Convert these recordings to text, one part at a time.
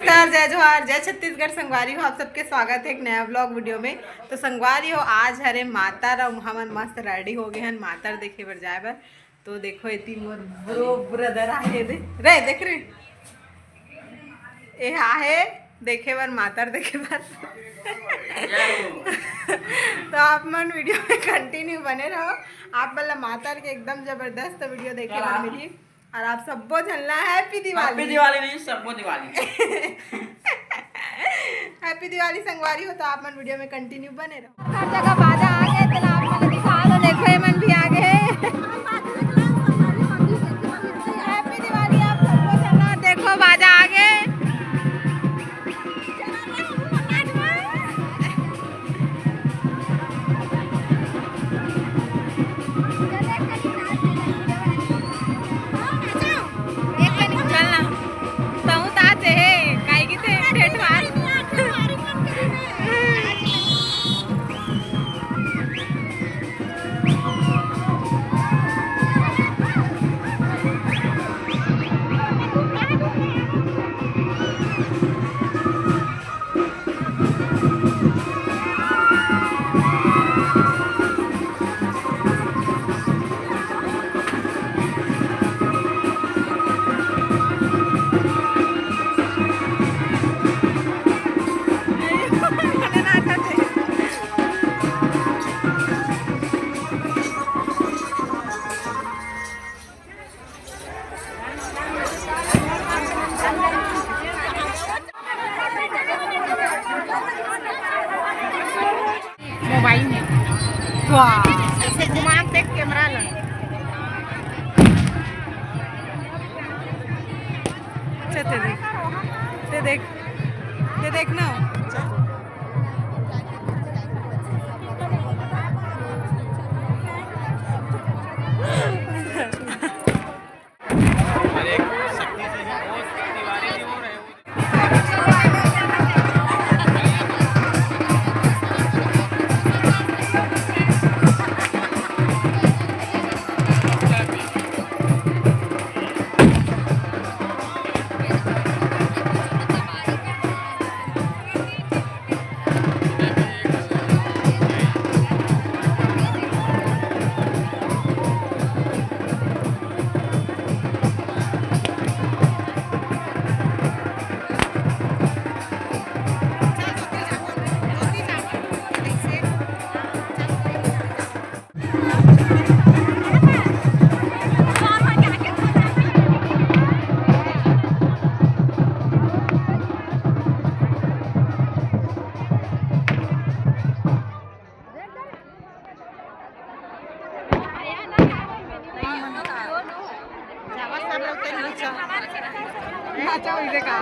जय जोहार, जय छत्तीसगढ़। संगवारी हो आप सबके स्वागत है एक नया ब्लॉग वीडियो में। तो संगवारी हो आज हरे माता हमन मस्त रेडी हो गए हैं माता देखे बर जाए बर। तो देखो इतनी मोर ब्रो ब्रदर आए रे देख रे ए आहे देखे बर माता देखे बर। तो आप मन वीडियो में कंटिन्यू बने रहो। आप मतलब माता के एकदम जबरदस्त वीडियो देखे बर मिली। और आप सबको चलना है हैप्पी दिवाली। हैप्पी दिवाली नहीं, सबको दिवाली। हैप्पी दिवाली संगवारी हो। तो आप मन वीडियो में कंटिन्यू बने रहो। हर जगह बाजा आ गए तो आप मन दिखा दो। देखो ये मन भी आ गए। हैप्पी दिवाली आप सबको चलना। देखो बाजा आ गए। मोबाइल में वाह ऐसे घुमा देख कैमरा ला। अच्छा ते देख ना। नाचा उसे का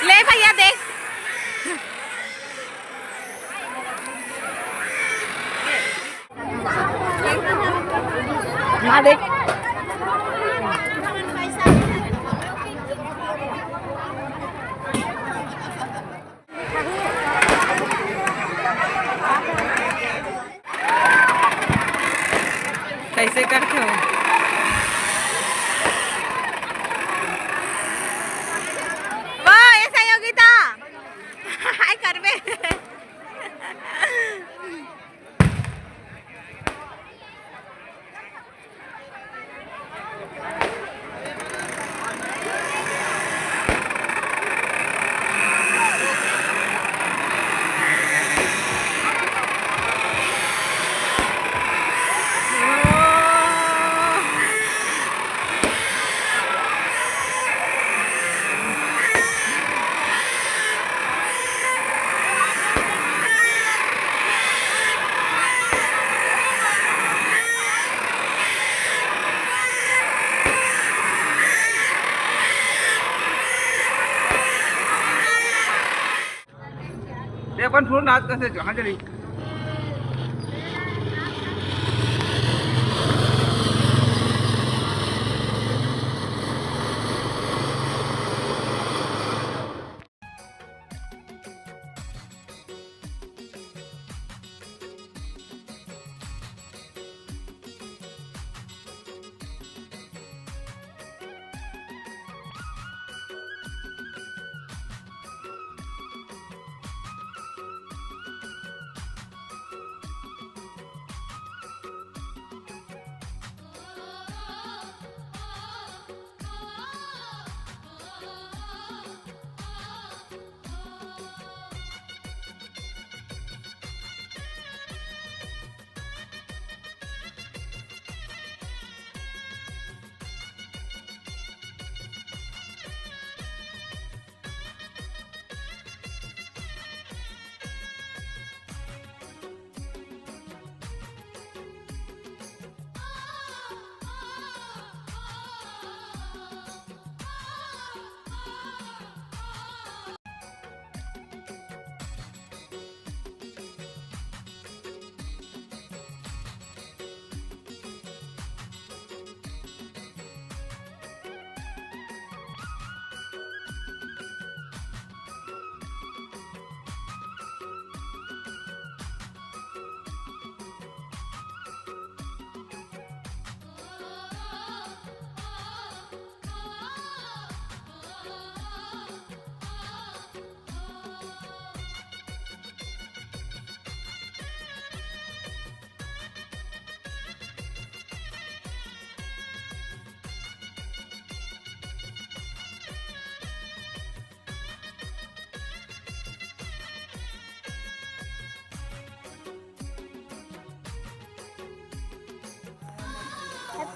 ले भैया देख ना देख कैसे करते हो? वाह ये सहयोगिता हाय करबे ते पण फोन आज कसे कहाँ चली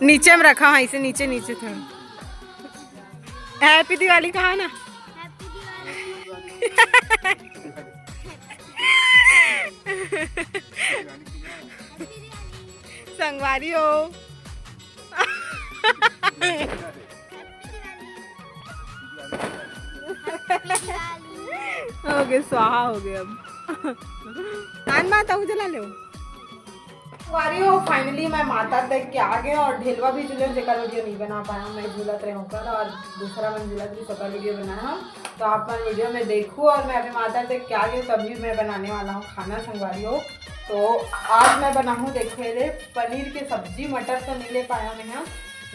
नीचे में रखा है इसे नीचे नीचे थोड़ा हैप्पी दिवाली कहा ना संगवारी हो हो गए स्वाहा हो गए अब आन माता जला ले वारियो फाइनली मैं माता तक के आ गए और ढेलवा भी झूले जेकर वीडियो नहीं बना पाया मैं झूलत रहे होकर और दूसरा मैं झूलत भी सफल वीडियो बनाया तो आप मैं वीडियो में देखूँ और मैं अपने माता तक के आ गए तभी मैं बनाने वाला हूँ खाना संगवारी हो। तो आज मैं बनाऊँ देखे रे पनीर की सब्जी मटर तो नहीं ले पाया मैं यहाँ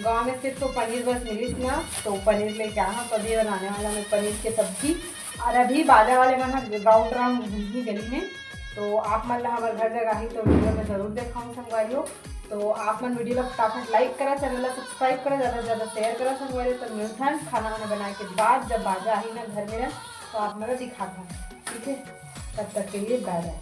गाँव में सिर्फ तो पनीर बस मिली थी ना तो पनीर लेके आया तभी बनाने वाला मैं पनीर की सब्जी और अभी बाजा वाले मैं गाँव ग्राम घूमी गली में तो आप मतलब हमारे घर जगह ही तो वीडियो में ज़रूर देखाऊँ संगवारियों। तो आप मन वीडियो को फटाफट लाइक करा चैनल सब्सक्राइब करा ज़्यादा से ज़्यादा शेयर करा संगवारियों। तो मिलता है खाना वाना बनाने के बाद जब बाजा आई ना घर में तो आप मतलब दिखाता हूँ ठीक है। तब तक के लिए बाय बाय।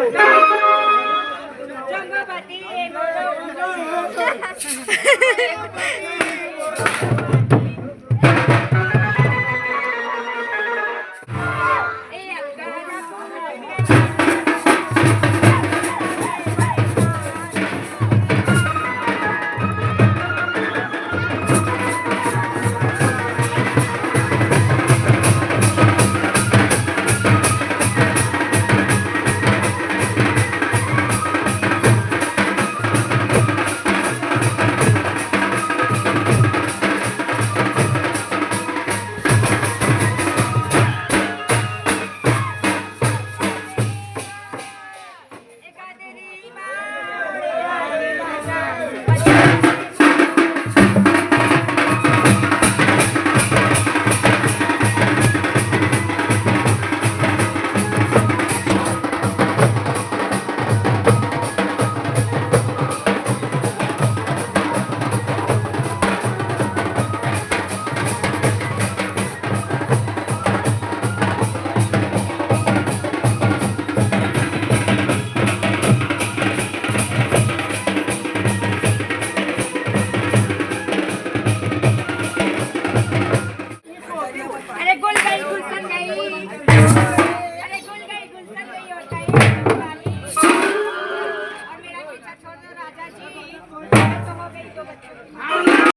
हो